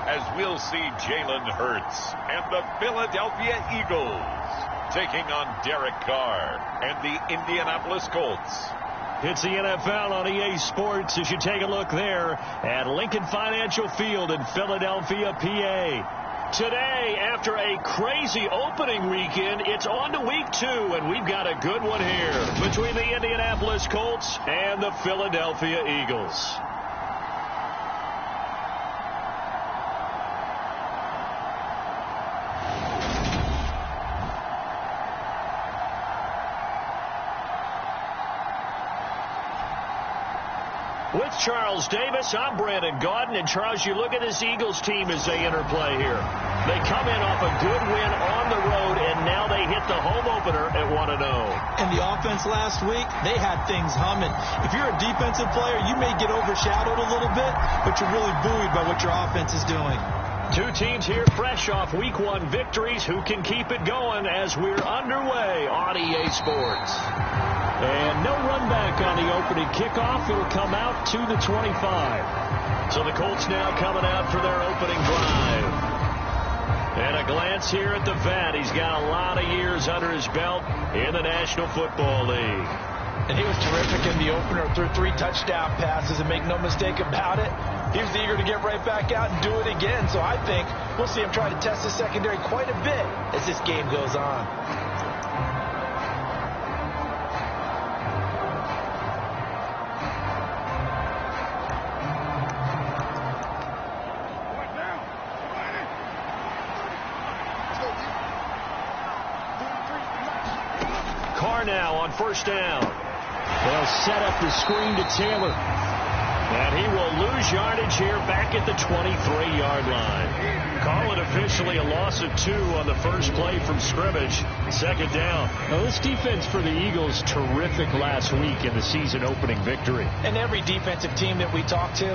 as we'll see Jalen Hurts and the Philadelphia Eagles taking on Derek Carr and the Indianapolis Colts. It's the NFL on EA Sports as you take a look there at Lincoln Financial Field in Philadelphia, PA. Today, after a crazy opening weekend, it's on to week 2, and we've got a good one here between the Indianapolis Colts and the Philadelphia Eagles. With Charles Davis, I'm Brandon Gaudin. And, Charles, you look at this Eagles team as they interplay here. They come in off a good win on the road, and now they hit the home opener at 1-0. And the offense last week, they had things humming. If you're a defensive player, you may get overshadowed a little bit, but you're really buoyed by what your offense is doing. Two teams here fresh off Week 1 victories. Who can keep it going as we're underway on EA Sports? And no run back on the opening kickoff. It'll come out to the 25. So the Colts now coming out for their opening drive. And a glance here at the vet. He's got a lot of years under his belt in the National Football League. And he was terrific in the opener, threw 3 touchdown passes, and make no mistake about it, he was eager to get right back out and do it again. So I think we'll see him try to test the secondary quite a bit as this game goes on. Now on first down. They'll set up the screen to Taylor. And he will lose yardage here back at the 23-yard line. Call it officially a loss of 2 on the first play from scrimmage. Second down. Now this defense for the Eagles, terrific last week in the season opening victory. And every defensive team that we talk to,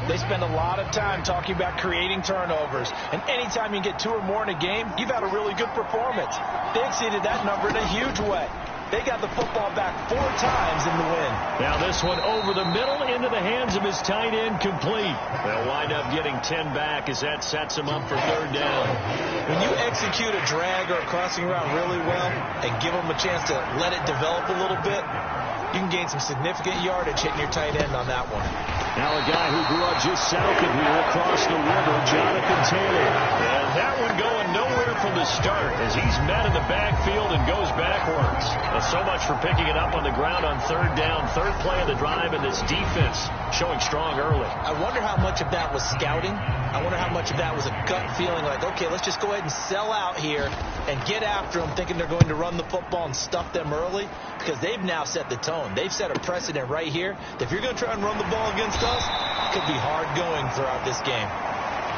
they spend a lot of time talking about creating turnovers. And anytime you get 2 or more in a game, you've had a really good performance. They exceeded that number in a huge way. They got the football back 4 times in the win. Now this one over the middle into the hands of his tight end, complete. They'll wind up getting 10 back as that sets him up for third down. When you execute a drag or a crossing route really well and give them a chance to let it develop a little bit, you can gain some significant yardage hitting your tight end on that one. Now a guy who grew up just south of here across the river, Jonathan Taylor. And that one going nowhere from the start as he's met in the backfield and goes backwards. So much for picking it up on the ground on third down. Third play of the drive, and this defense showing strong early. I wonder how much of that was scouting. I wonder how much of that was a gut feeling like, okay, let's just go ahead and sell out here and get after them, thinking they're going to run the football and stuff them early, because they've now set the tone. They've set a precedent right here. If you're going to try and run the ball against us, it could be hard going throughout this game.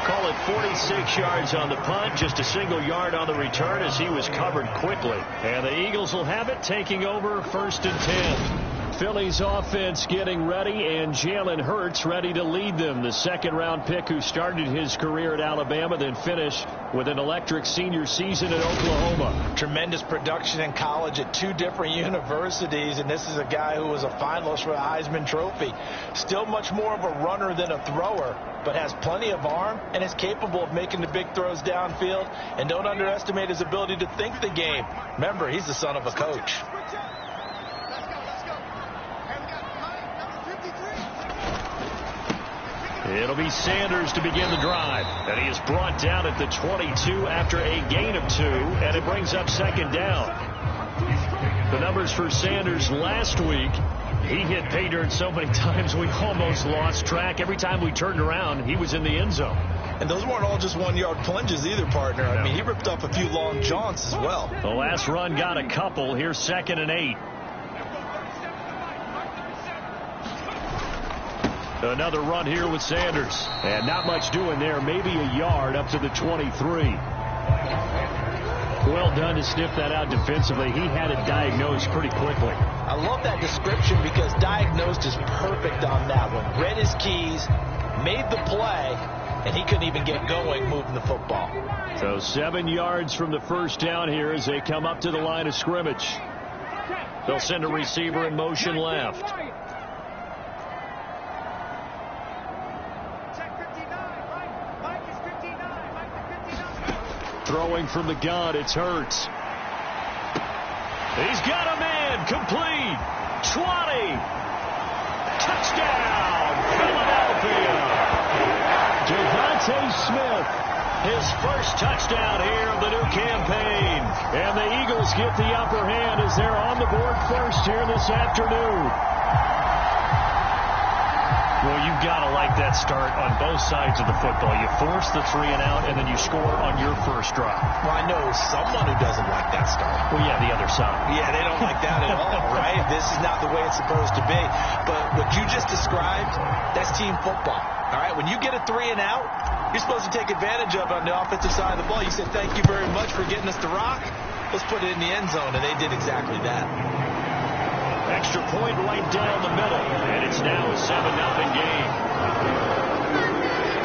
Call it 46 yards on the punt, just a single yard on the return as he was covered quickly. And the Eagles will have it, taking over first and 10. Philly's offense getting ready, and Jalen Hurts ready to lead them. The second-round pick who started his career at Alabama, then finished with an electric senior season at Oklahoma. Tremendous production in college at 2 different universities, and this is a guy who was a finalist for the Heisman Trophy. Still much more of a runner than a thrower, but has plenty of arm and is capable of making the big throws downfield. And don't underestimate his ability to think the game. Remember, he's the son of a coach. It'll be Sanders to begin the drive. And he is brought down at the 22 after a gain of 2, and it brings up second down. The numbers for Sanders last week, he hit pay dirt so many times we almost lost track. Every time we turned around, he was in the end zone. And those weren't all just 1-yard plunges either, partner. I mean, he ripped up a few long jaunts as well. The last run got a couple. Here's 2nd and 8. Another run here with Sanders. And not much doing there. Maybe a yard up to the 23. Well done to sniff that out defensively. He had it diagnosed pretty quickly. I love that description because diagnosed is perfect on that one. Read his keys, made the play, and he couldn't even get going moving the football. So 7 yards from the first down here as they come up to the line of scrimmage. They'll send a receiver in motion left. Throwing from the gun, it's Hurts. He's got a man, complete. 20. Touchdown, Philadelphia. Devontae Smith, his first touchdown here of the new campaign. And the Eagles get the upper hand as they're on the board first here this afternoon. Well, you've got to like that start on both sides of the football. You force the 3 and out, and then you score on your first drive. Well, I know someone who doesn't like that start. Well, yeah, the other side. Yeah, they don't like that at all, right? This is not the way it's supposed to be. But what you just described, that's team football. All right, when you get a 3 and out, you're supposed to take advantage of it on the offensive side of the ball. You said, thank you very much for getting us to rock. Let's put it in the end zone, and they did exactly that. Extra point right down the middle, and it's now a 7-0 game.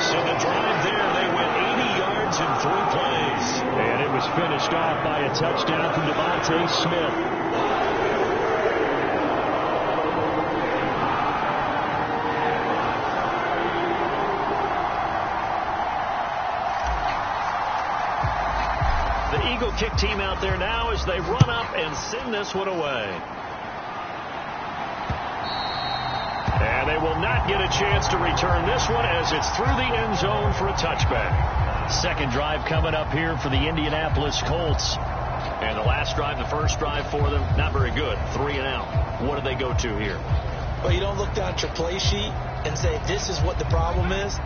So the drive there, they went 80 yards in 3 plays. And it was finished off by a touchdown from Devontae Smith. The Eagle kick team out there now as they run up and send this one away. And they will not get a chance to return this one as it's through the end zone for a touchback. Second drive coming up here for the Indianapolis Colts. And the last drive, the first drive for them, not very good. 3 and out. What do they go to here? Well, you don't look down at your play sheet and say, this is what the problem is.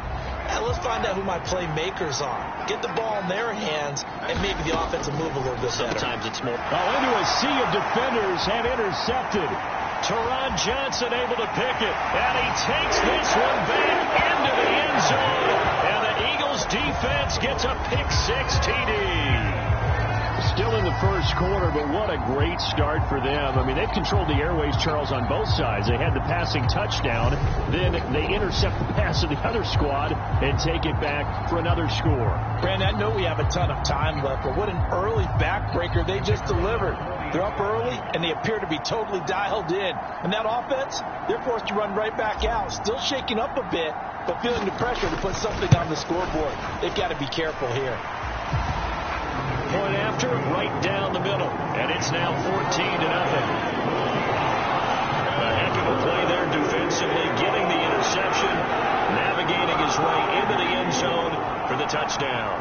Let's find out who my playmakers are. Get the ball in their hands, and maybe the offense will move a little bit better. Sometimes it's more. Oh, into a sea of defenders and intercepted. Teron Johnson able to pick it, and he takes this one back into the end zone, and the Eagles defense gets a pick-6 TD. Still in the first quarter, but what a great start for them. I mean, they've controlled the airways, Charles, on both sides. They had the passing touchdown, then they intercept the pass of the other squad and take it back for another score. Brandon, I know we have a ton of time left, but what an early backbreaker they just delivered. They're up early, and they appear to be totally dialed in. And that offense, they're forced to run right back out. Still shaking up a bit, but feeling the pressure to put something on the scoreboard. They've got to be careful here. Point after, right down the middle. And it's now 14-0. A heck of a play there defensively, getting the interception, navigating his way into the end zone for the touchdown.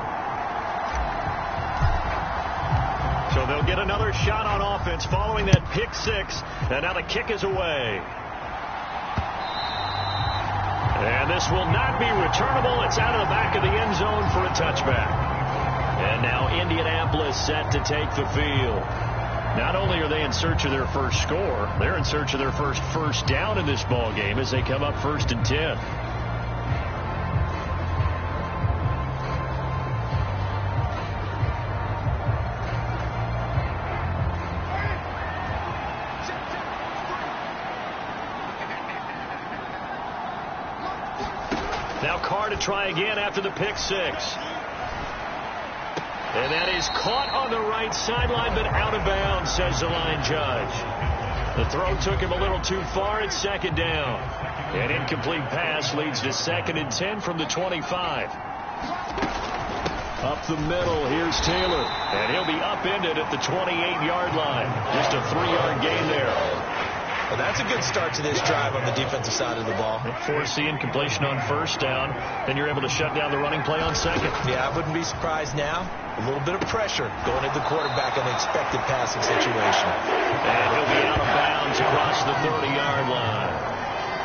So they'll get another shot on offense following that pick-6. And now the kick is away. And this will not be returnable. It's out of the back of the end zone for a touchback. And now Indianapolis set to take the field. Not only are they in search of their first score, they're in search of their first down in this ball game as they come up 1st and 10. Now Carr to try again after the pick-6. And that is caught on the right sideline, but out of bounds, says the line judge. The throw took him a little too far. It's 2nd down. An incomplete pass leads to 2nd and 10 from the 25. Up the middle, here's Taylor. And he'll be upended at the 28-yard line. Just a 3-yard gain there. Well, that's a good start to this drive on the defensive side of the ball. Force the incompletion on 1st down. Then you're able to shut down the running play on 2nd. Yeah, I wouldn't be surprised now. A little bit of pressure going at the quarterback in an expected passing situation. And he'll be out of bounds across the 30-yard line.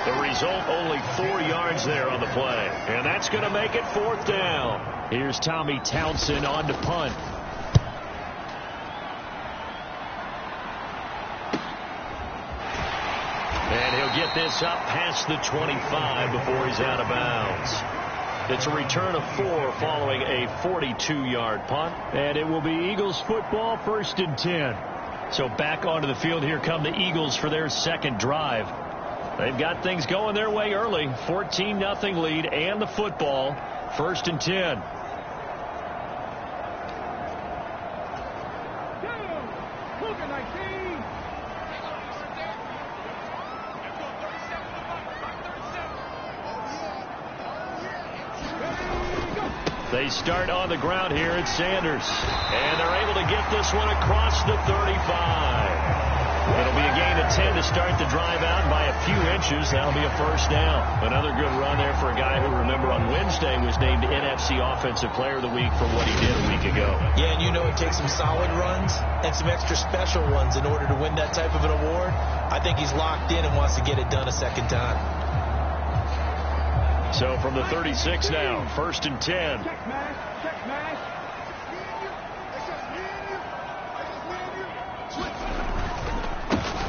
The result, only 4 yards there on the play. And that's going to make it 4th down. Here's Tommy Townsend on to punt. And he'll get this up past the 25 before he's out of bounds. It's a return of 4 following a 42-yard punt. And it will be Eagles football, 1st and 10. So back onto the field, here come the Eagles for their second drive. They've got things going their way early. 14-0 lead and the football, 1st and 10. They start on the ground here at Sanders. And they're able to get this one across the 35. It'll be a gain of 10 to start the drive out by a few inches. That'll be a first down. Another good run there for a guy who, remember, on Wednesday was named NFC Offensive Player of the Week for what he did a week ago. Yeah, and you know it takes some solid runs and some extra special ones in order to win that type of an award. I think he's locked in and wants to get it done a second time. So from the 36 now, 1st and 10.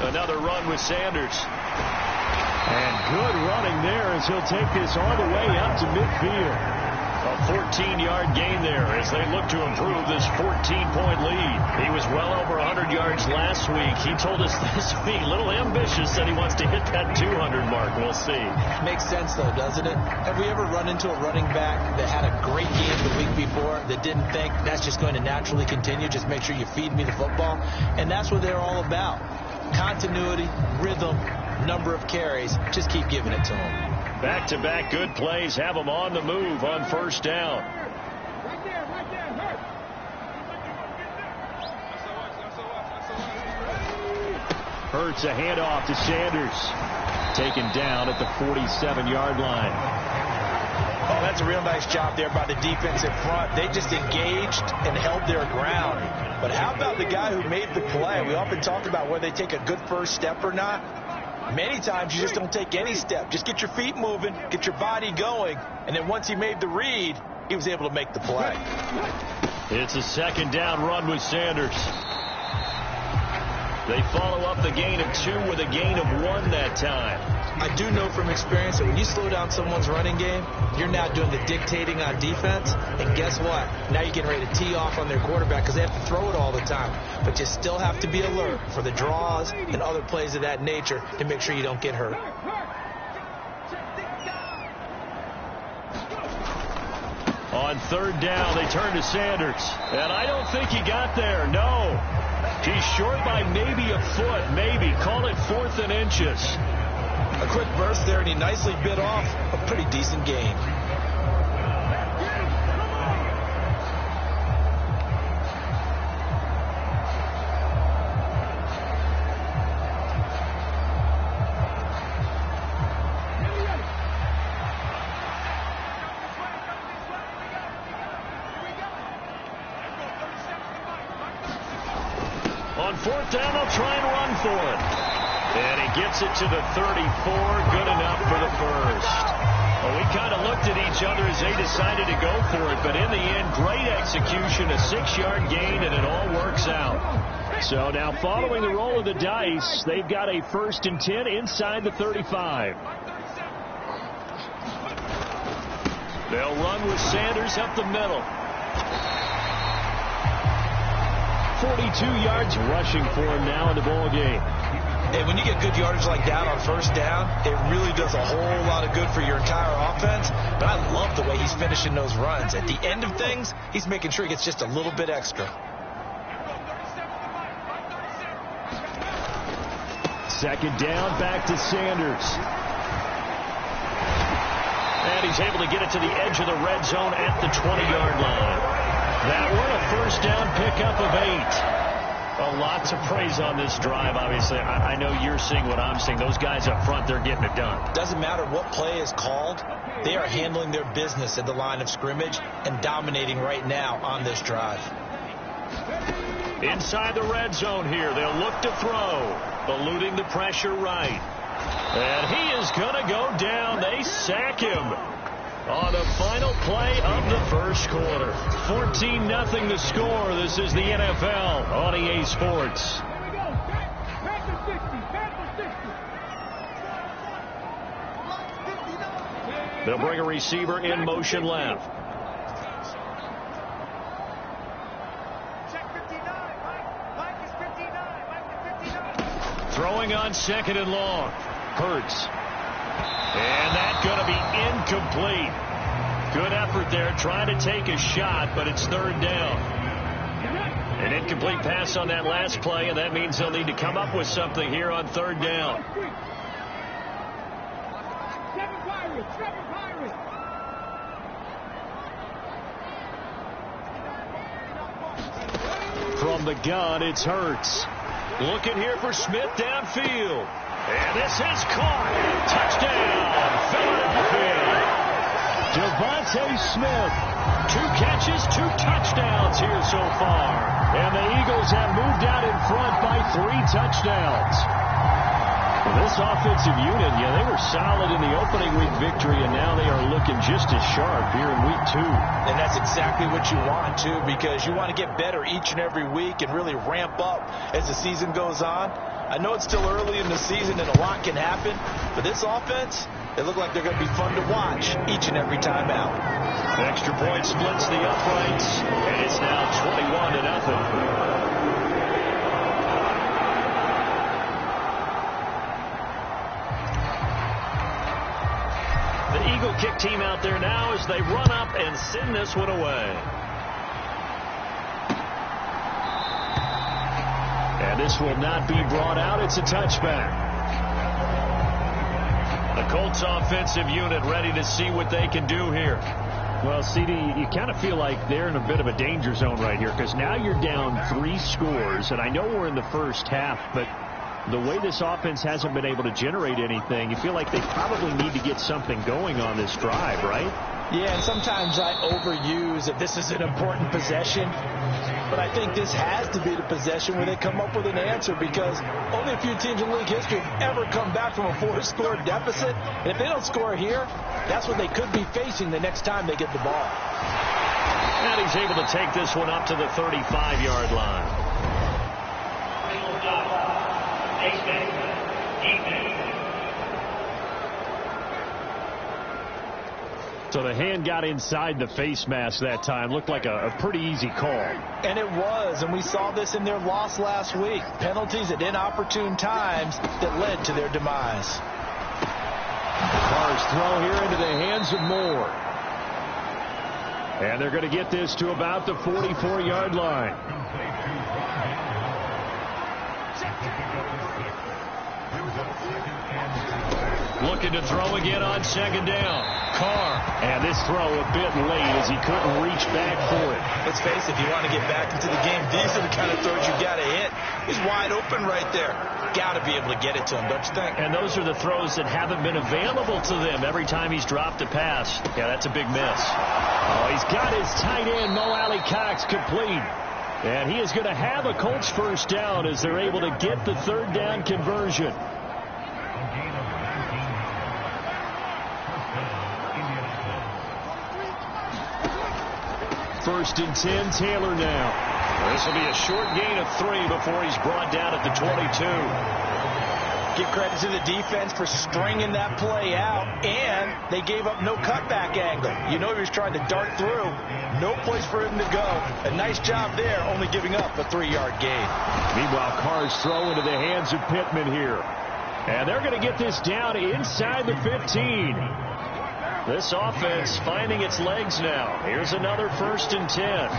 Another run with Sanders. And good running there as he'll take this all the way up to midfield. A 14-yard gain there as they look to improve this 14-point lead. He was well over 100 yards last week. He told us this week, a little ambitious, said he wants to hit that 200 mark. We'll see. Makes sense, though, doesn't it? Have we ever run into a running back that had a great game the week before that didn't think that's just going to naturally continue? Just make sure you feed me the football. And that's what they're all about. Continuity, rhythm, number of carries. Just keep giving it to them. Back-to-back good plays have them on the move on first down. Hurts a handoff to Sanders. Taken down at the 47-yard line. Oh, that's a real nice job there by the defense in front. They just engaged and held their ground. But how about the guy who made the play? We often talk about whether they take a good first step or not. Many times you just don't take any step. Just get your feet moving, get your body going, and then once he made the read, he was able to make the play. It's a second down run with Sanders. They follow up the gain of 2 with a gain of 1 that time. I do know from experience that when you slow down someone's running game, you're now doing the dictating on defense. And guess what? Now you're getting ready to tee off on their quarterback because they have to throw it all the time. But you still have to be alert for the draws and other plays of that nature to make sure you don't get hurt. On third down, they turn to Sanders. And I don't think he got there. No. He's short by maybe a foot, maybe. Call it 4th and inches. A quick burst there, and he nicely bit off a pretty decent gain. On 4th down, they'll try and run for it. And he gets it to the 34. Good enough for the first. Well, we kind of looked at each other as they decided to go for it. But in the end, great execution, a 6-yard gain, and it all works out. So now following the roll of the dice, they've got a 1st and 10 inside the 35. They'll run with Sanders up the middle. 42 yards rushing for him now in the ball game. And when you get good yardage like that on first down, it really does a whole lot of good for your entire offense. But I love the way he's finishing those runs. At the end of things, he's making sure he gets just a little bit extra. Second down, back to Sanders. And he's able to get it to the edge of the red zone at the 20-yard line. That one a first down pickup of 8. Lots of praise on this drive, obviously. I know you're seeing what I'm seeing. Those guys up front, they're getting it done. Doesn't matter what play is called. They are handling their business at the line of scrimmage and dominating right now on this drive. Inside the red zone here. They'll look to throw. Eluding the pressure right. And he is going to go down. They sack him on the final play of the first quarter. 14-0 the score. This is the NFL on EA Sports. They'll bring a receiver in motion left. Throwing on 2nd and long. Hurts. And that's going to be incomplete. Good effort there trying to take a shot, but it's 3rd down. An incomplete pass on that last play, and that means they'll need to come up with something here on 3rd down. From the gun, it's Hurts. Looking here for Smith downfield. And this is caught. Touchdown, Philadelphia. Devontae Smith, 2 catches, 2 touchdowns here so far. And the Eagles have moved out in front by 3 touchdowns. This offensive unit, they were solid in the opening week victory, and now they are looking just as sharp here in week 2. And that's exactly what you want, too, because you want to get better each and every week and really ramp up as the season goes on. I know it's still early in the season and a lot can happen, but this offense, they look like they're going to be fun to watch each and every time out. The extra point splits the uprights, and it's now 21-0. The Eagle kick team out there now as they run up and send this one away. And this will not be brought out. It's a touchback. The Colts offensive unit ready to see what they can do here. Well, CD, you kind of feel like they're in a bit of a danger zone right here because now you're down 3 scores, and I know we're in the first half, but the way this offense hasn't been able to generate anything, you feel like they probably need to get something going on this drive, right? Yeah, and sometimes I overuse that this is an important possession, but I think this has to be the possession where they come up with an answer because only a few teams in league history have ever come back from a 4-score deficit. And if they don't score here, that's what they could be facing the next time they get the ball. And he's able to take this one up to the 35-yard line. So the hand got inside the face mask that time. Looked like a pretty easy call. And it was, and we saw this in their loss last week. Penalties at inopportune times that led to their demise. Carr's throw here into the hands of Moore. And they're going to get this to about the 44-yard line. Looking to throw again on 2nd down. Carr. And this throw a bit late as he couldn't reach back for it. Let's face it, if you want to get back into the game, these are the kind of throws you got to hit. He's wide open right there. Got to be able to get it to him, don't you think? And those are the throws that haven't been available to them every time he's dropped a pass. Yeah, that's a big miss. Oh, he's got his tight end, Mo Alley Cox, complete. And he is going to have a Colts first down as they're able to get the 3rd down conversion. First and 10, Taylor now. This will be a short gain of 3 before he's brought down at the 22. Give credit to the defense for stringing that play out, and they gave up no cutback angle. You know he was trying to dart through. No place for him to go. A nice job there, only giving up a 3-yard gain. Meanwhile, Carr's throw into the hands of Pittman here. And they're going to get this down inside the 15. This offense finding its legs now. Here's another 1st and 10.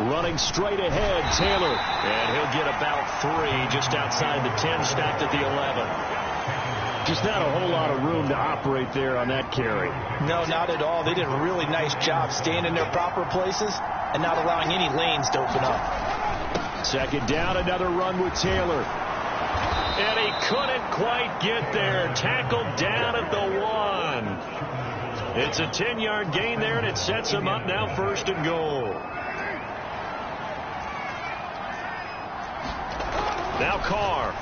Running straight ahead, Taylor. And he'll get about 3 just outside the 10, stopped at the 11. Just not a whole lot of room to operate there on that carry. No, not at all. They did a really nice job staying in their proper places and not allowing any lanes to open up. 2nd down, another run with Taylor. And he couldn't quite get there. Tackled down at the 1. It's a 10-yard gain there, and it sets him up now 1st and goal. Now Carr.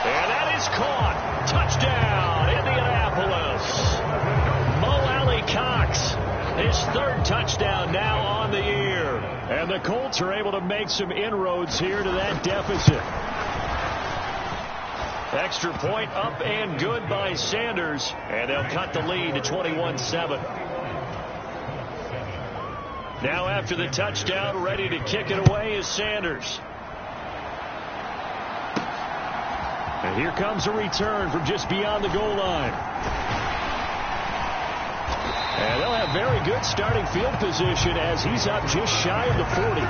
And that is caught. Touchdown, Indianapolis. Mo Alley Cox, his 3rd touchdown now on the year. And the Colts are able to make some inroads here to that deficit. Extra point up and good by Sanders. And they'll cut the lead to 21-7. Now after the touchdown, ready to kick it away is Sanders. And here comes a return from just beyond the goal line. And they'll have very good starting field position as he's up just shy of the 40.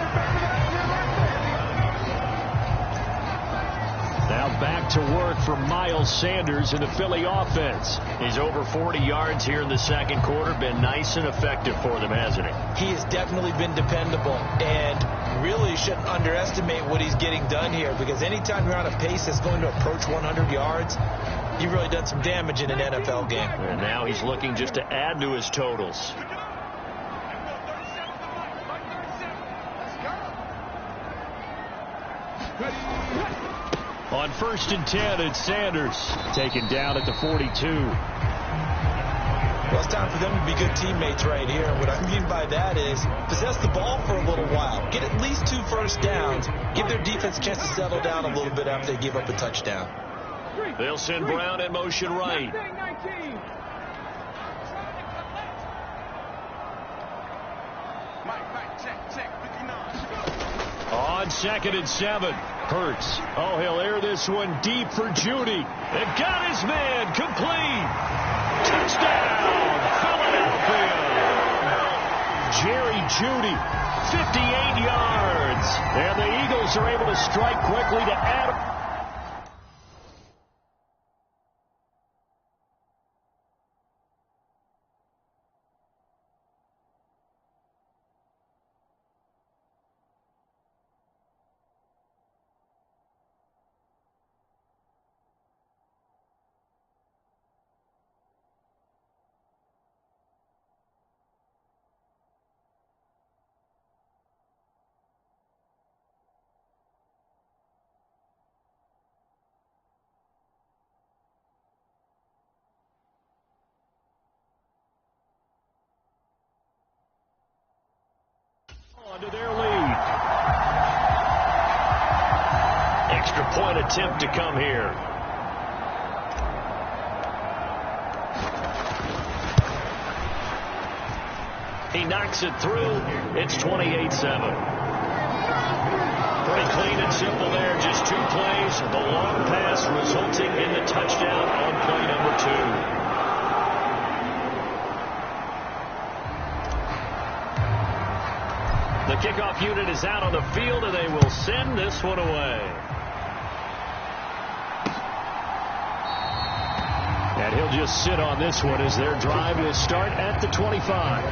Now back to work for Miles Sanders in the Philly offense. He's over 40 yards here in the second quarter. Been nice and effective for them, hasn't he? He has definitely been dependable, and really shouldn't underestimate what he's getting done here, because anytime you're on a pace that's going to approach 100 yards, you've really done some damage in an NFL game. And now he's looking just to add to his totals. On 1st and 10, it's Sanders taken down at the 42. Well, it's time for them to be good teammates right here. And what I mean by that is possess the ball for a little while. Get at least 2 first downs. Give their defense a chance to settle down a little bit after they give up a touchdown. They'll send Brown in motion right. On 2nd and 7, Hurts. Oh, he'll air this one deep for Judy. It got his man complete. Touchdown, Philadelphia. Jerry Judy, 58 yards. And the Eagles are able to strike quickly to add. To their lead. Extra point attempt to come here. He knocks it through. It's 28-7. Pretty clean and simple there. Just 2 plays. The long pass resulting in the touchdown on play number 2. The kickoff unit is out on the field, and they will send this one away. And he'll just sit on this one as their drive will start at the 25.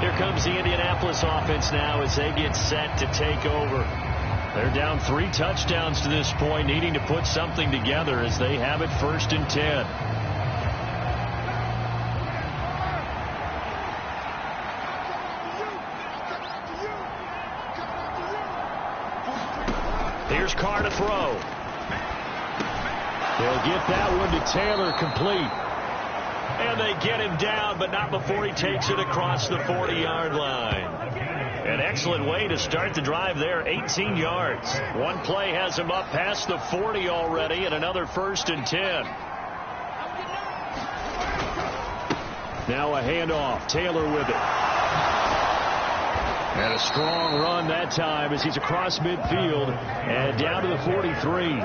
Here comes the Indianapolis offense now as they get set to take over. They're down 3 touchdowns to this point, needing to put something together as they have it 1st and 10. Here's Carr to throw. They'll get that one to Taylor complete. And they get him down, but not before he takes it across the 40-yard line. An excellent way to start the drive there, 18 yards. One play has him up past the 40 already, and another 1st and 10. Now a handoff. Taylor with it. And a strong run that time as he's across midfield and down to the 43.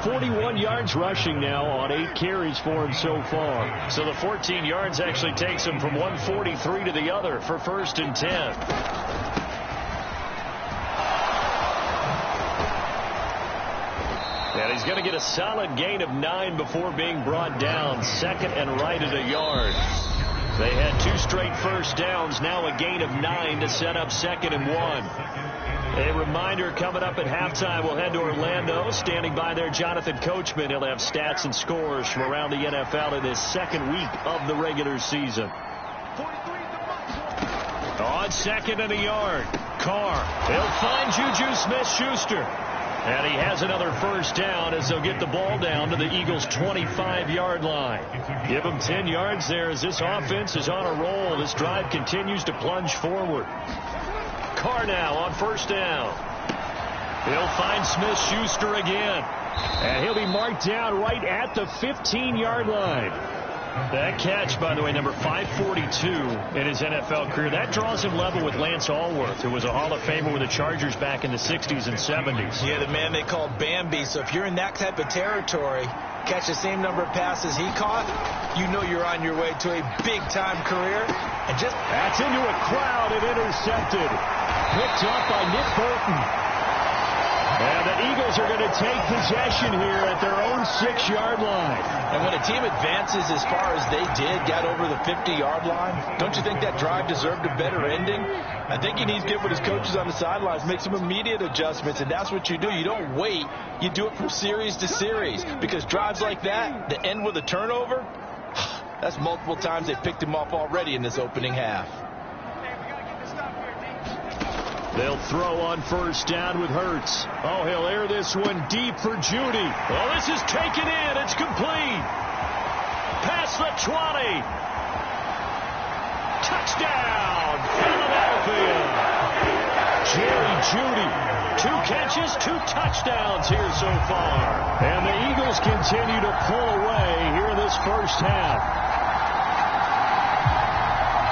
41 yards rushing now on 8 carries for him so far. So the 14 yards actually takes him from 143 to the other for 1st and 10. And he's going to get a solid gain of 9 before being brought down. 2nd and right at a yard. They had 2 straight first downs, now a gain of 9 to set up 2nd and 1. A reminder, coming up at halftime, we'll head to Orlando. Standing by there, Jonathan Coachman. He'll have stats and scores from around the NFL in his 2nd week of the regular season. On 2nd and a yard, Carr. He'll find Juju Smith-Schuster. And he has another first down as they'll get the ball down to the Eagles' 25-yard line. Give them 10 yards there as this offense is on a roll. This drive continues to plunge forward. Carr now on 1st down. He'll find Smith-Schuster again. And he'll be marked down right at the 15-yard line. That catch, by the way, number 542 in his NFL career. That draws him level with Lance Allworth, who was a Hall of Famer with the Chargers back in the 60s and 70s. Yeah, the man they called Bambi. So if you're in that type of territory, catch the same number of passes he caught, you know you're on your way to a big-time career. And just that's into a crowd and intercepted. Picked up by Nick Bolton. And the Eagles are going to take possession here at their own 6-yard line. And when a team advances as far as they did, got over the 50-yard line, don't you think that drive deserved a better ending? I think he needs to get with his coaches on the sidelines, make some immediate adjustments, and that's what you do. You don't wait. You do it from series to series, because drives like that end with a turnover, that's multiple times they picked him off already in this opening half. They'll throw on first down with Hurts. Oh, he'll air this one deep for Judy. Well, this is taken in. It's complete. Past the 20. Touchdown, Philadelphia. Jerry Judy. 2 catches, 2 touchdowns here so far. And the Eagles continue to pull away here in this first half.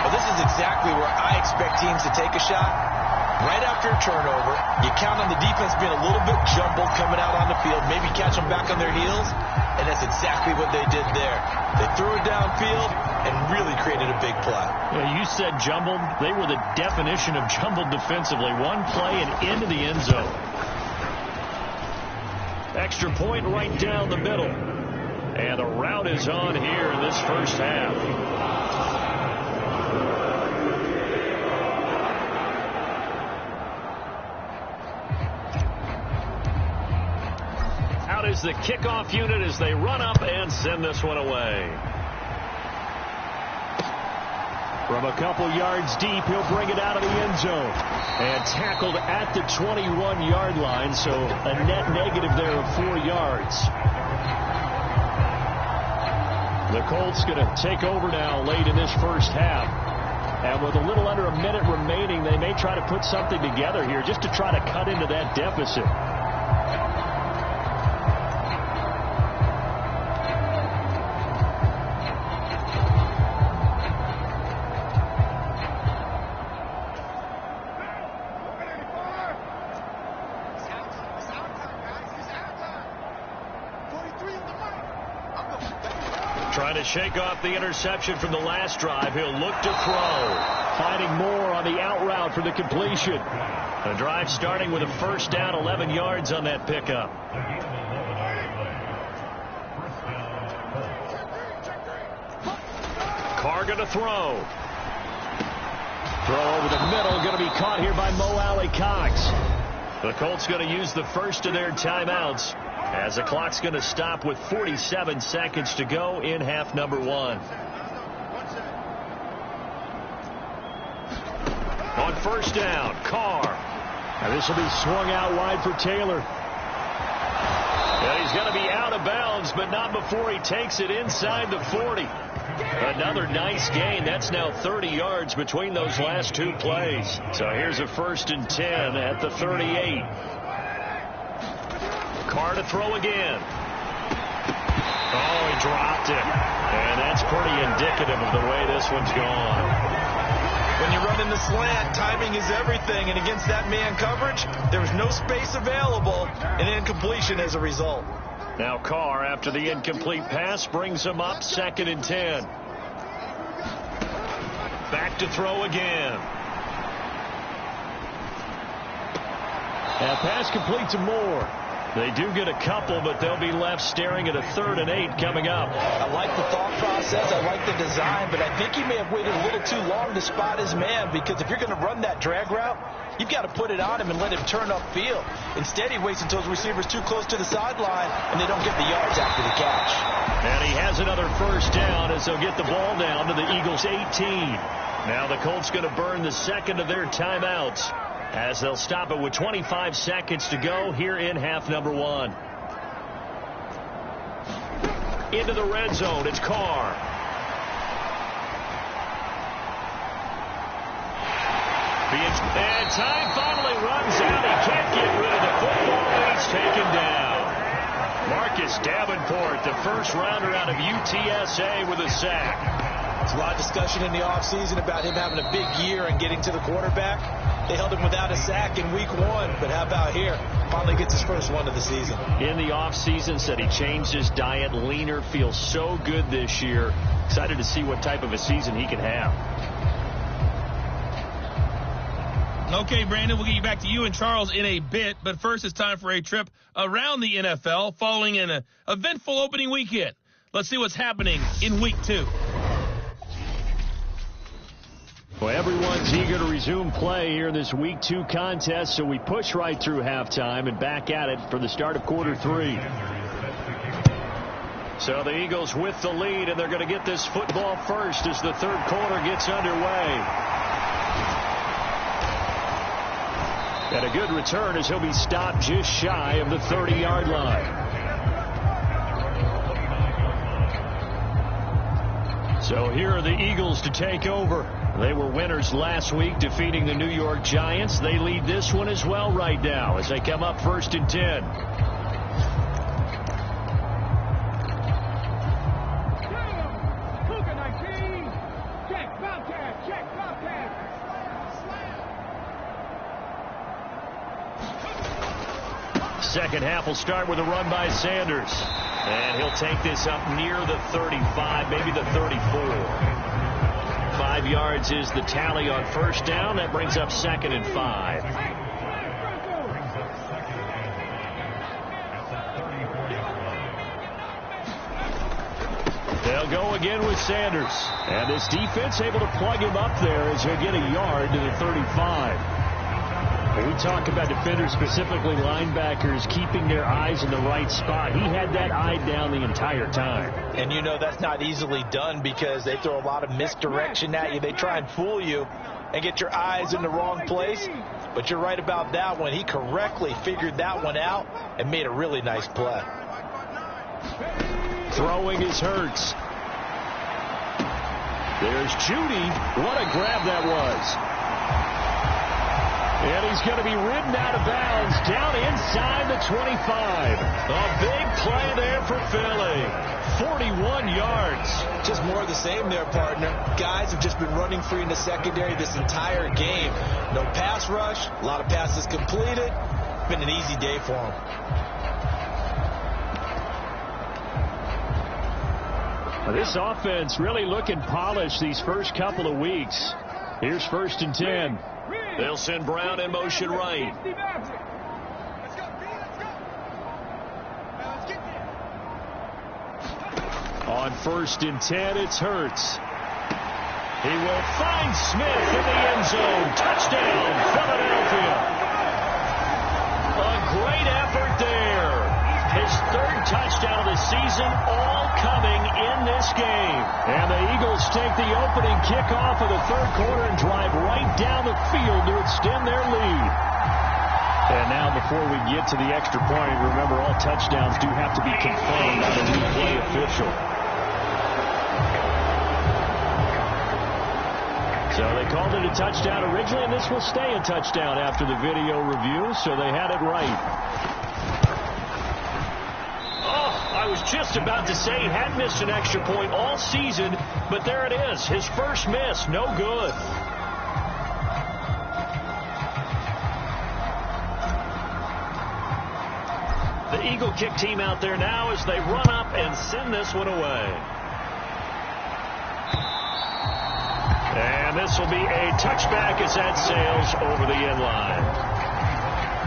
Well, this is exactly where I expect teams to take a shot. Right after a turnover, you count on the defense being a little bit jumbled coming out on the field, maybe catch them back on their heels, and that's exactly what they did there. They threw it downfield and really created a big play. Yeah, you said jumbled. They were the definition of jumbled defensively. One play and into the end zone. Extra point right down the middle. And the route is on here in this first half. Is the kickoff unit as they run up and send this one away. From a couple yards deep, he'll bring it out of the end zone. And tackled at the 21-yard line, so a net negative there of 4 yards. The Colts going to take over now late in this first half. And with a little under a minute remaining, they may try to put something together here just to try to cut into that deficit. Trying to shake off the interception from the last drive. He'll look to throw. Finding more on the out route for the completion. The drive starting with a first down, 11 yards on that pickup. Carr going to throw. Throw over the middle. Going to be caught here by Mo Alley-Cox. The Colts going to use the first of their timeouts, as the clock's going to stop with 47 seconds to go in half number 1. On first down, Carr. Now this will be swung out wide for Taylor. And he's going to be out of bounds, but not before he takes it inside the 40. Another nice gain. That's now 30 yards between those last 2 plays. So here's a 1st and 10 at the 38. Carr to throw again. Oh, he dropped it. And that's pretty indicative of the way this one's gone. When you run in the slant, timing is everything. And against that man coverage, there was no space available, and incompletion as a result. Now Carr, after the incomplete pass, brings him up 2nd and 10. Back to throw again. And pass complete to Moore. They do get a couple, but they'll be left staring at a 3rd and 8 coming up. I like the thought process. I like the design, but I think he may have waited a little too long to spot his man, because if you're going to run that drag route, you've got to put it on him and let him turn upfield. Instead, he waits until his receiver's too close to the sideline, and they don't get the yards after the catch. And he has another first down as they'll get the ball down to the Eagles' 18. Now the Colts going to burn the 2nd of their timeouts, as they'll stop it with 25 seconds to go here in half number 1. Into the red zone, it's Carr. And time finally runs out. He can't get rid of the football, and he's taken down. Marcus Davenport, the first rounder out of UTSA, with a sack. There's a lot of discussion in the offseason about him having a big year and getting to the quarterback. They held him without a sack in week 1, but how about here? Finally gets his first one of the season. In the offseason, said he changed his diet, leaner, feels so good this year. Excited to see what type of a season he can have. Okay, Brandon, we'll get you back to you and Charles in a bit, but first it's time for a trip around the NFL following an eventful opening weekend. Let's see what's happening in Week 2. Well, everyone's eager to resume play here in this Week 2 contest, so we push right through halftime and back at it for the start of quarter 3. So the Eagles with the lead, and they're going to get this football first as the third quarter gets underway. And a good return as he'll be stopped just shy of the 30-yard line. So here are the Eagles to take over. They were winners last week, defeating the New York Giants. They lead this one as well right now as they come up 1st and 10. Second half will start with a run by Sanders. And he'll take this up near the 35, maybe the 34. 5 yards is the tally on first down. That brings up 2nd and 5. They'll go again with Sanders. And this defense able to plug him up there as he'll get a yard to the 35. We talk about defenders, specifically linebackers, keeping their eyes in the right spot. He had that eye down the entire time. And you know that's not easily done because they throw a lot of misdirection at you. They try and fool you and get your eyes in the wrong place. But you're right about that one. He correctly figured that one out and made a really nice play. Throwing is Hurts. There's Judy. What a grab that was. And he's going to be ridden out of bounds down inside the 25. A big play there for Philly. 41 yards. Just more of the same there, partner. Guys have just been running free in the secondary this entire game. No pass rush. A lot of passes completed. Been an easy day for them. Well, this offense really looking polished these first couple of weeks. Here's 1st and 10. They'll send Brown in motion right. On 1st and 10, it's Hurts. He will find Smith in the end zone. Touchdown, Philadelphia. A great effort there. His 3rd touchdown of the season, all coming in this game. And the Eagles take the opening kickoff of the 3rd quarter and drive right down the field to extend their lead. And now before we get to the extra point, remember all touchdowns do have to be confirmed by the replay official. So they called it a touchdown originally, and this will stay a touchdown after the video review, so they had it right. I was just about to say he hadn't missed an extra point all season, but there it is. His first miss, no good. The Eagle kick team out there now as they run up and send this one away. And this will be a touchback as that sails over the end line.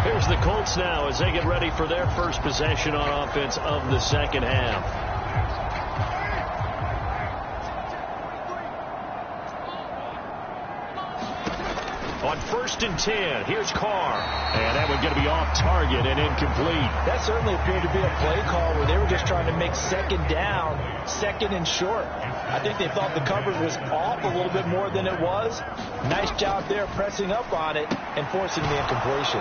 Here's the Colts now as they get ready for their first possession on offense of the second half. On 1st and 10, here's Carr. And that one's going to be off target and incomplete. That certainly appeared to be a play call where they were just trying to make 2nd down, 2nd and short. I think they thought the coverage was off a little bit more than it was. Nice job there pressing up on it and forcing the incompletion.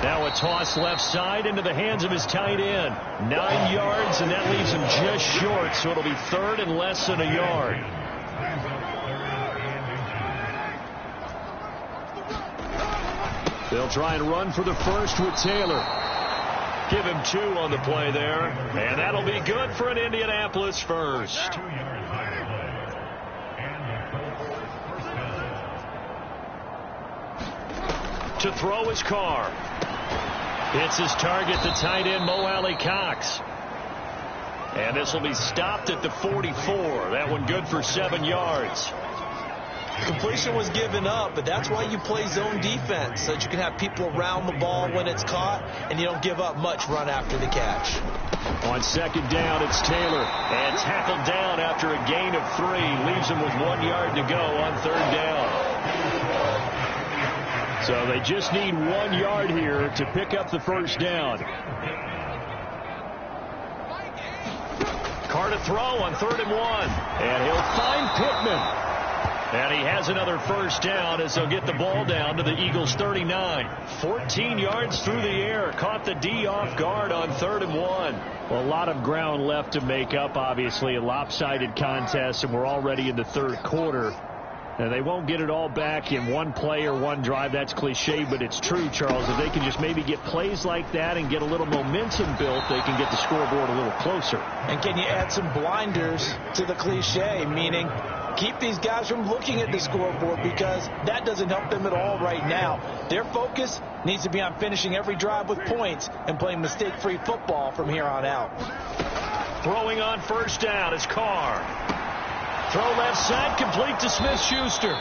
Now a toss left side into the hands of his tight end. 9 yards, and that leaves him just short, so it'll be 3rd and less than a yard. They'll try and run for the first with Taylor. Give him 2 on the play there, and that'll be good for an Indianapolis first. To throw his Carr. Hits his target, the tight end, Mo Alley Cox. And this will be stopped at the 44. That one good for 7 yards. Completion was given up, but that's why you play zone defense, so that you can have people around the ball when it's caught, and you don't give up much run after the catch. On second down, it's Taylor. And tackled down after a gain of 3. Leaves him with 1 yard to go on third down. So they just need 1 yard here to pick up the first down. Carr to throw on 3rd and 1. And he'll find Pittman. And he has another first down as they'll get the ball down to the Eagles' 39. 14 yards through the air. Caught the D off guard on 3rd and 1. Well, a lot of ground left to make up, obviously. A lopsided contest, and we're already in the third quarter. And they won't get it all back in one play or one drive. That's cliche, but it's true, Charles. If they can just maybe get plays like that and get a little momentum built, they can get the scoreboard a little closer. And can you add some blinders to the cliche, meaning keep these guys from looking at the scoreboard, because that doesn't help them at all right now. Their focus needs to be on finishing every drive with points and playing mistake-free football from here on out. Throwing on first down is Carr. Throw left side, complete to Smith-Schuster.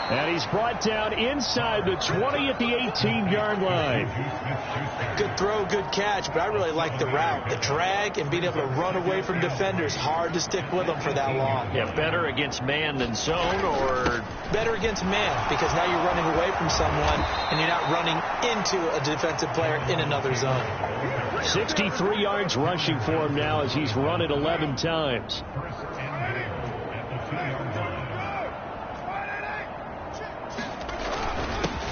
And he's brought down inside the 20 at the 18-yard line. Good throw, good catch, but I really like the route. The drag and being able to run away from defenders. Hard to stick with them for that long. Yeah, better against man than zone, or? Better against man, because now you're running away from someone and you're not running into a defensive player in another zone. 63 yards rushing for him now as he's run it 11 times.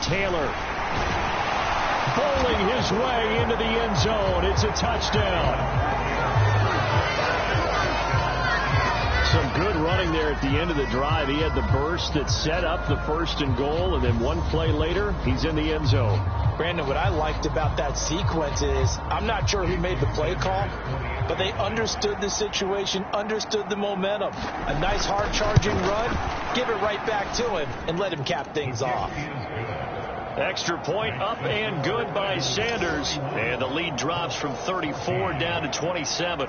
Taylor bowling his way into the end zone. It's a touchdown. Some good running there at the end of the drive. He had the burst that set up the 1st and goal, and then one play later, he's in the end zone. Brandon, what I liked about that sequence is I'm not sure who made the play call, but they understood the situation, understood the momentum. A nice hard-charging run, give it right back to him, and let him cap things off. Extra point up and good by Sanders. And the lead drops from 34 down to 27.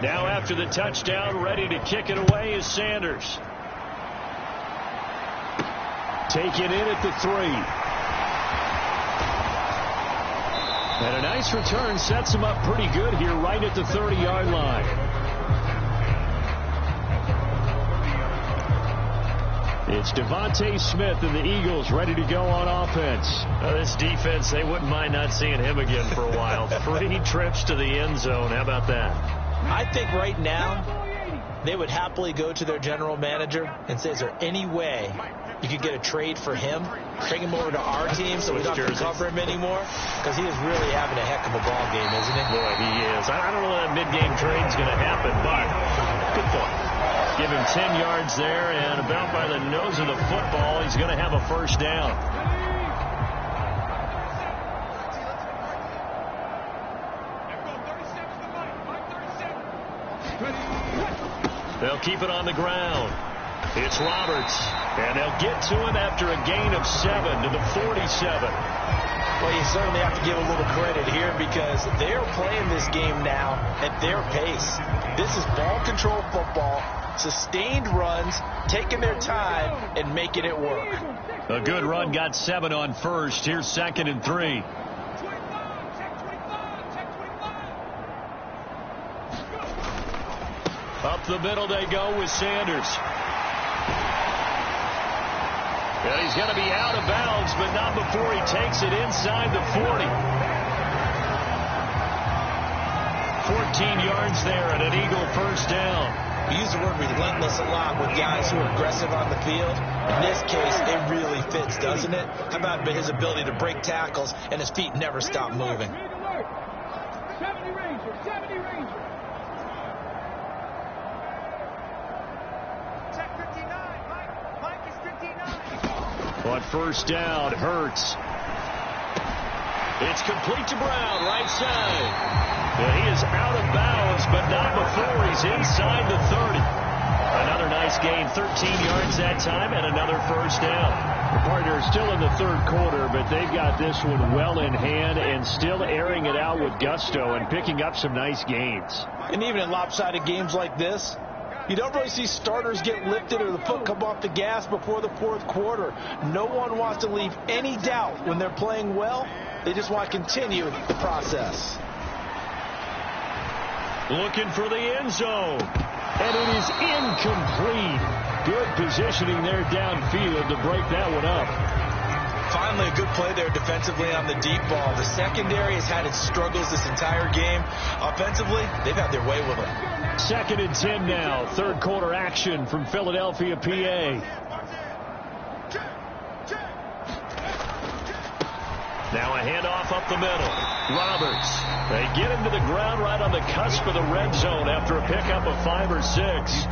Now after the touchdown, ready to kick it away is Sanders. Taken in at the 3. And a nice return sets him up pretty good here right at the 30-yard line. It's Devontae Smith and the Eagles ready to go on offense. This defense, they wouldn't mind not seeing him again for a while. 3 trips to the end zone. How about that? I think right now they would happily go to their general manager and say, is there any way you could get a trade for him? Bring him over to our team so we don't have to cover him anymore? Because he is really having a heck of a ball game, isn't he? Boy, he is. I don't know when that mid-game trade's going to happen, but good point. Give him 10 yards there, and about by the nose of the football, he's going to have a first down. They'll keep it on the ground. It's Roberts, and they'll get to him after a gain of 7 to the 47. Well, you certainly have to give a little credit here because they're playing this game now at their pace. This is ball control football, sustained runs, taking their time and making it work. A good run, got 7 on first. Here's 2nd and 3. Up the middle they go with Sanders. And he's going to be out of bounds, but not before he takes it inside the 40. 14 yards there and an Eagle first down. We use the word relentless a lot with guys who are aggressive on the field. In this case, it really fits, doesn't it? How about his ability to break tackles and his feet never stop moving? 70 Ranger, 70 Ranger. Check 59. Mike is 59. On first down, Hurts. It's complete to Brown, right side. And he is out of bounds, but not before he's inside the 30. Another nice gain, 13 yards that time, and another first down. The Partners still in the third quarter, but they've got this one well in hand and still airing it out with gusto and picking up some nice gains. And even in lopsided games like this, You don't really see starters get lifted or the foot come off the gas before the fourth quarter. No one wants to leave any doubt when they're playing well. They just want to continue the process. Looking for the end zone. And it is incomplete. Good positioning there downfield to break that one up. Finally, a good play there defensively on the deep ball. The secondary has had its struggles this entire game. Offensively, they've had their way with it. 2nd and 10 now. Third quarter action from Philadelphia, PA. Now a handoff up the middle. Roberts. They get him to the ground right on the cusp of the red zone after a pickup of 5 or 6.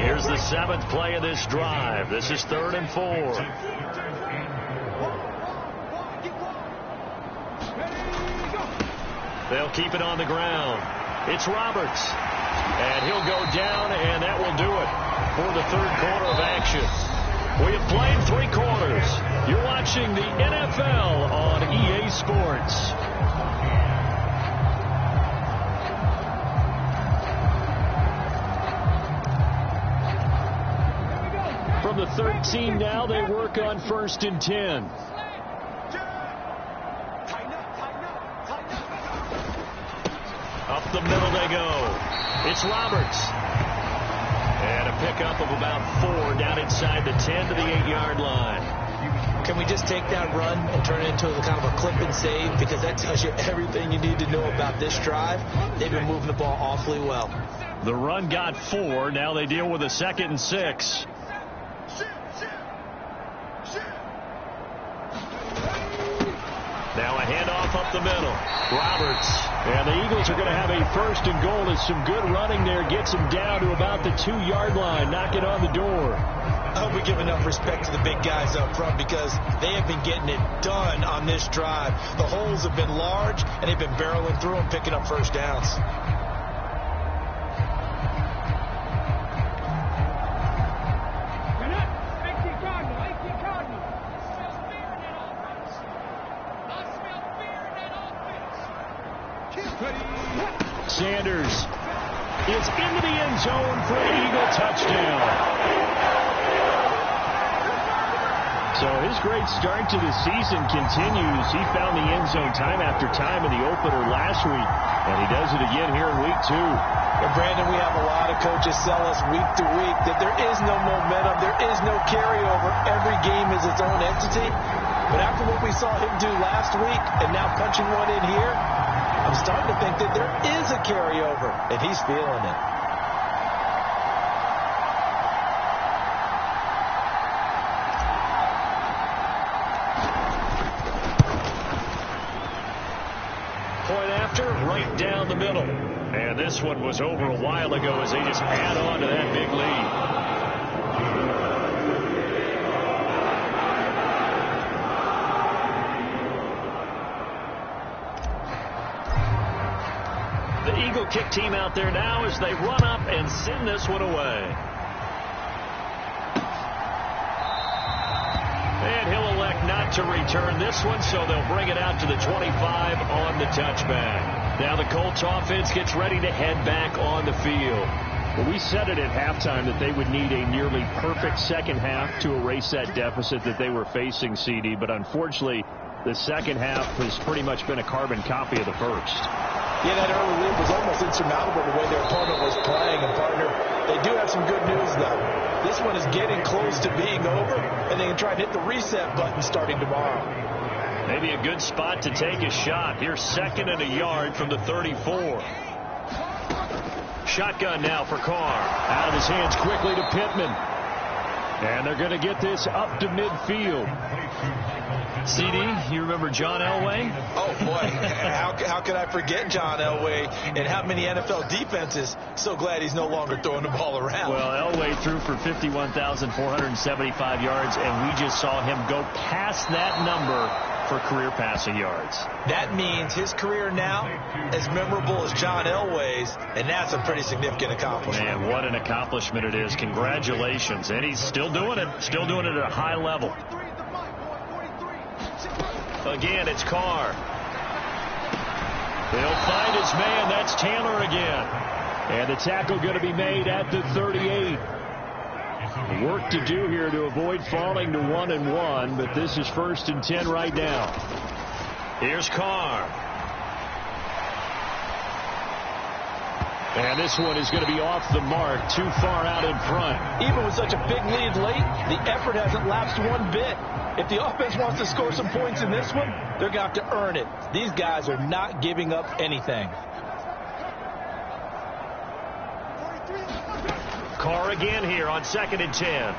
Here's the 7th play of this drive. This is 3rd and 4. They'll keep it on the ground. It's Roberts. And he'll go down, and that will do it for the 3rd quarter of action. We have played 3 quarters. You're watching the NFL on EA Sports. From the 13 now, they work on 1st and 10. Up the middle they go. It's Roberts. And a pickup of about 4 down inside the 10 to the 8-yard line. Can we just take that run and turn it into kind of a clip and save? Because that tells you everything you need to know about this drive. They've been moving the ball awfully well. The run got 4. Now they deal with a 2nd and 6. Now a handoff up the middle. Roberts. And the Eagles are going to have a 1st and goal as some good running there gets him down to about the 2-yard line. Knock it on the door. I hope we give enough respect to the big guys up front because they have been getting it done on this drive. The holes have been large, and they've been barreling through them, picking up 1st downs. Sanders is into the end zone for an Eagle touchdown. So his great start to the season continues. He found the end zone time after time in the opener last week, and he does it again here in week 2. And Brandon, we have a lot of coaches sell us week to week that there is no momentum, there is no carryover. Every game is its own entity. But after what we saw him do last week and now punching one in here, I'm starting to think that there is a carryover, and he's feeling it. Point after, right down the middle. And this one was over a while ago as they just add on to that big lead. Eagle kick team out there now as they run up and send this one away. And he'll elect not to return this one, so they'll bring it out to the 25 on the touchback. Now the Colts offense gets ready to head back on the field. Well, we said it at halftime that they would need a nearly perfect second half to erase that deficit that they were facing, CD, but unfortunately the second half has pretty much been a carbon copy of the first. Yeah, that early lead was almost insurmountable the way their opponent was playing. And, partner, they do have some good news, though. This one is getting close to being over, and they can try and hit the reset button starting tomorrow. Maybe a good spot to take a shot. Here's 2nd and a yard from the 34. Shotgun now for Carr. Out of his hands quickly to Pittman. And they're going to get this up to midfield. CD, you remember John Elway? Oh, boy. How could I forget John Elway and how many NFL defenses? So glad he's no longer throwing the ball around. Well, Elway threw for 51,475 yards, and we just saw him go past that number for career passing yards. That means his career now as memorable as John Elway's, and that's a pretty significant accomplishment. Man, what an accomplishment it is. Congratulations. And he's still doing it at a high level. Again, it's Carr. They'll find his man. That's Taylor again. And the tackle going to be made at the 38. Work to do here to avoid falling to 1-1, but this is 1st and 10 right now. Here's Carr. And this one is going to be off the mark, too far out in front. Even with such a big lead late, the effort hasn't lapsed one bit. If the offense wants to score some points in this one, they're going to have to earn it. These guys are not giving up anything. Carr again here on 2nd and 10.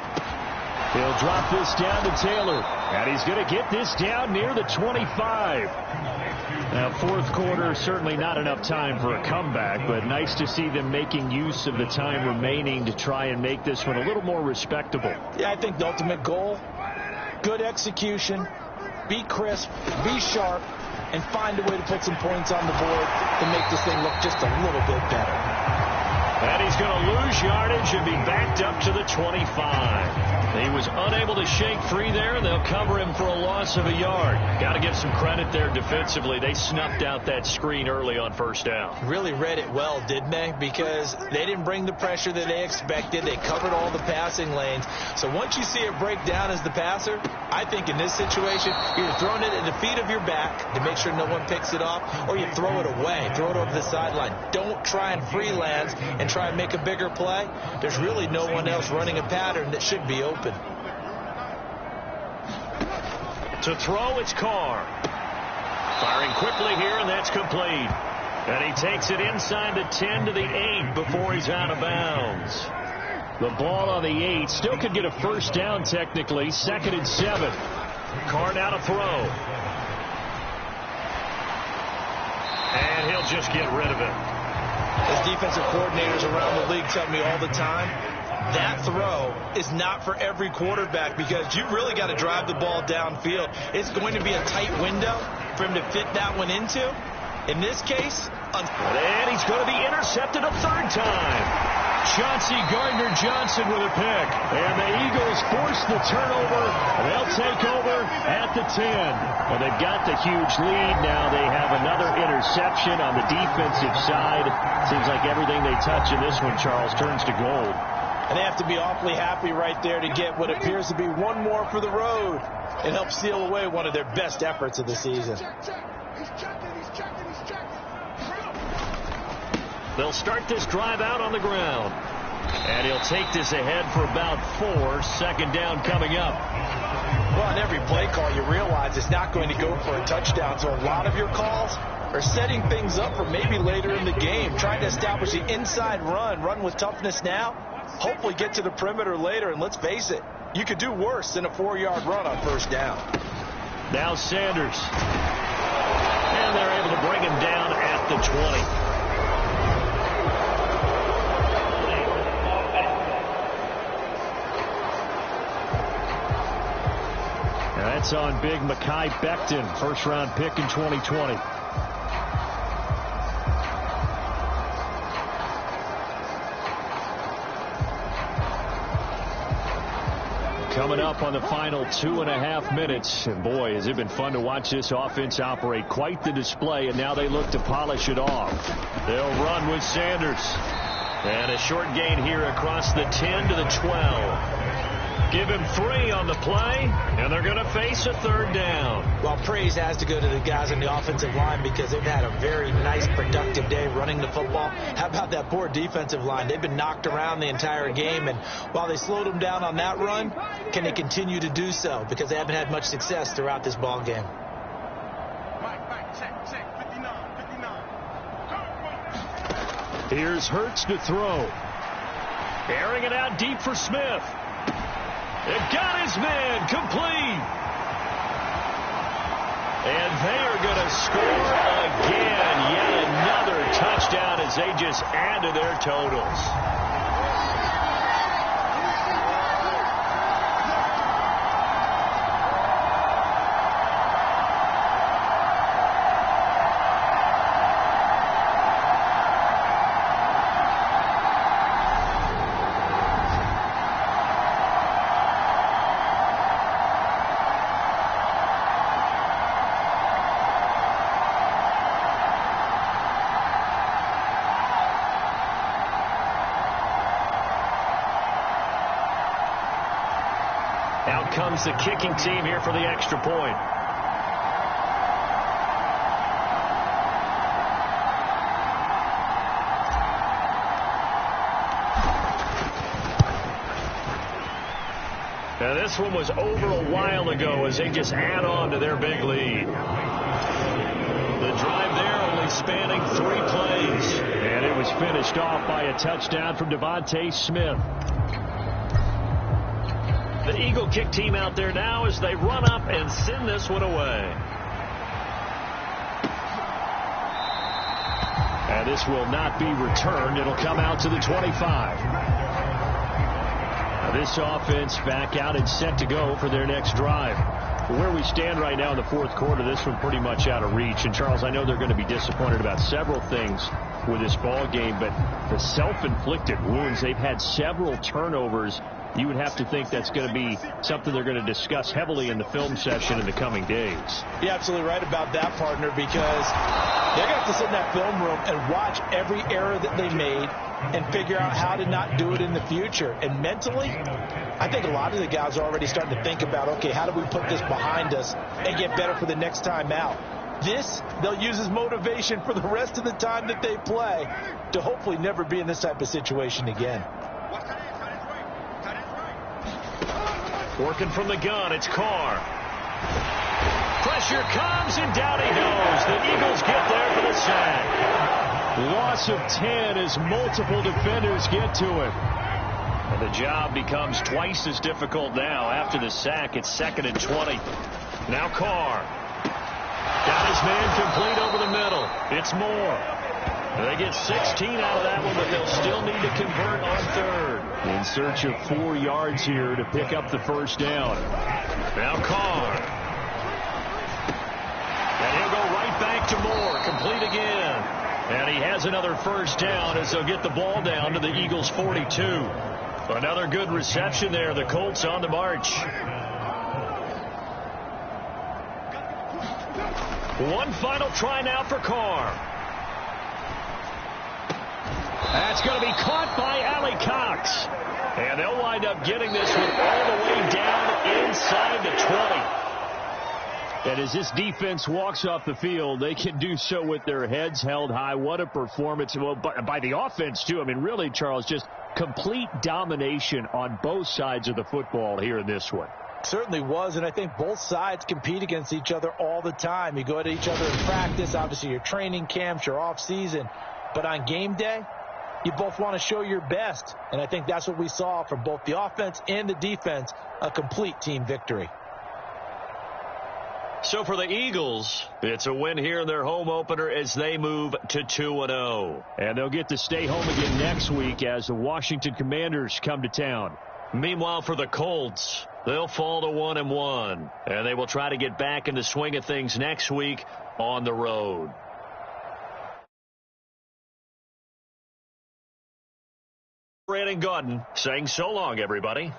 He'll drop this down to Taylor. And he's going to get this down near the 25. Now, 4th quarter, certainly not enough time for a comeback, but nice to see them making use of the time remaining to try and make this one a little more respectable. Yeah, I think the ultimate goal, good execution, be crisp, be sharp, and find a way to put some points on the board to make this thing look just a little bit better. And he's going to lose yardage and be backed up to the 25. He was unable to shake free there, and they'll cover him for a loss of a yard. Got to give some credit there defensively. They snuffed out that screen early on 1st down. Really read it well, didn't they? Because they didn't bring the pressure that they expected. They covered all the passing lanes. So once you see it break down as the passer, I think in this situation, you're throwing it at the feet of your back to make sure no one picks it off, or you throw it away, throw it over the sideline. Don't try and freelance and try and make a bigger play. There's really no one else running a pattern that should be open. To throw, it's Carr. Firing quickly here, and that's complete. And he takes it inside the 10 to the 8 before he's out of bounds. The ball on the 8. Still could get a 1st down technically. 2nd and 7. Carr now to throw. And he'll just get rid of it. As defensive coordinators around the league tell me all the time, that throw is not for every quarterback because you've really got to drive the ball downfield. It's going to be a tight window for him to fit that one into. In this case, and he's going to be intercepted a 3rd time. Chauncey Gardner-Johnson with a pick. And the Eagles force the turnover. They'll take over at the 10. Well, they've got the huge lead. Now they have another interception on the defensive side. Seems like everything they touch in this one, Charles, turns to gold. And they have to be awfully happy right there to get what appears to be one more for the road and help steal away one of their best efforts of the season. They'll start this drive out on the ground. And he'll take this ahead for about 4. 2nd down coming up. Well, on every play call, you realize it's not going to go for a touchdown. So a lot of your calls are setting things up for maybe later in the game, trying to establish the inside run with toughness now, hopefully get to the perimeter later. And let's face it, you could do worse than a 4-yard run on 1st down. Now Sanders. And they're able to bring him down at the 20. That's on big Mekhi Becton, 1st-round pick in 2020. Coming up on the final 2.5 minutes. And boy, has it been fun to watch this offense operate. Quite the display, and now they look to polish it off. They'll run with Sanders. And a short gain here across the 10 to the 12. Give him 3 on the play, and they're going to face a 3rd down. Well, praise has to go to the guys on the offensive line because they've had a very nice, productive day running the football. How about that poor defensive line? They've been knocked around the entire game, and while they slowed them down on that run, can they continue to do so? Because they haven't had much success throughout this ball game. Here's Hurts to throw. Airing it out deep for Smith. It got his man complete. And they are going to score again. Yet another touchdown as they just add to their totals. Out comes the kicking team here for the extra point. Now this one was over a while ago as they just add on to their big lead. The drive there only spanning 3 plays. And it was finished off by a touchdown from Devontae Smith. The Eagle kick team out there now as they run up and send this one away. And this will not be returned. It'll come out to the 25. Now this offense back out and set to go for their next drive. Where we stand right now in the fourth quarter, this one pretty much out of reach. And, Charles, I know they're going to be disappointed about several things with this ball game, but the self-inflicted wounds, they've had several turnovers. You would have to think that's going to be something they're going to discuss heavily in the film session in the coming days. You're absolutely right about that, partner, because they're going to have to sit in that film room and watch every error that they made and figure out how to not do it in the future. And mentally, I think a lot of the guys are already starting to think about, okay, how do we put this behind us and get better for the next time out? This, they'll use as motivation for the rest of the time that they play to hopefully never be in this type of situation again. Working from the gun, it's Carr. Pressure comes, and down he goes. The Eagles get there for the sack. Loss of 10 as multiple defenders get to him. And the job becomes twice as difficult now. After the sack, it's 2nd and 20. Now Carr. Got his man complete over the middle. It's Moore. They get 16 out of that one, but they'll still need to convert on 3rd. In search of 4 yards here to pick up the first down. Now Carr. And he'll go right back to Moore. Complete again. And he has another first down as they'll get the ball down to the Eagles' 42. Another good reception there. The Colts on the march. One final try now for Carr. That's going to be caught by Allie Cox. And they'll wind up getting this one all the way down inside the 20. And as this defense walks off the field, they can do so with their heads held high. What a performance. Well, by the offense, too. I mean, really, Charles, just complete domination on both sides of the football here in this one. Certainly was, and I think both sides compete against each other all the time. You go at each other in practice, obviously your training camps, your off season, but on game day, you both want to show your best, and I think that's what we saw from both the offense and the defense, a complete team victory. So for the Eagles, it's a win here in their home opener as they move to 2-0. And they'll get to stay home again next week as the Washington Commanders come to town. Meanwhile, for the Colts, they'll fall to 1-1, and they will try to get back in the swing of things next week on the road. Brandon Gaudin saying so long, everybody.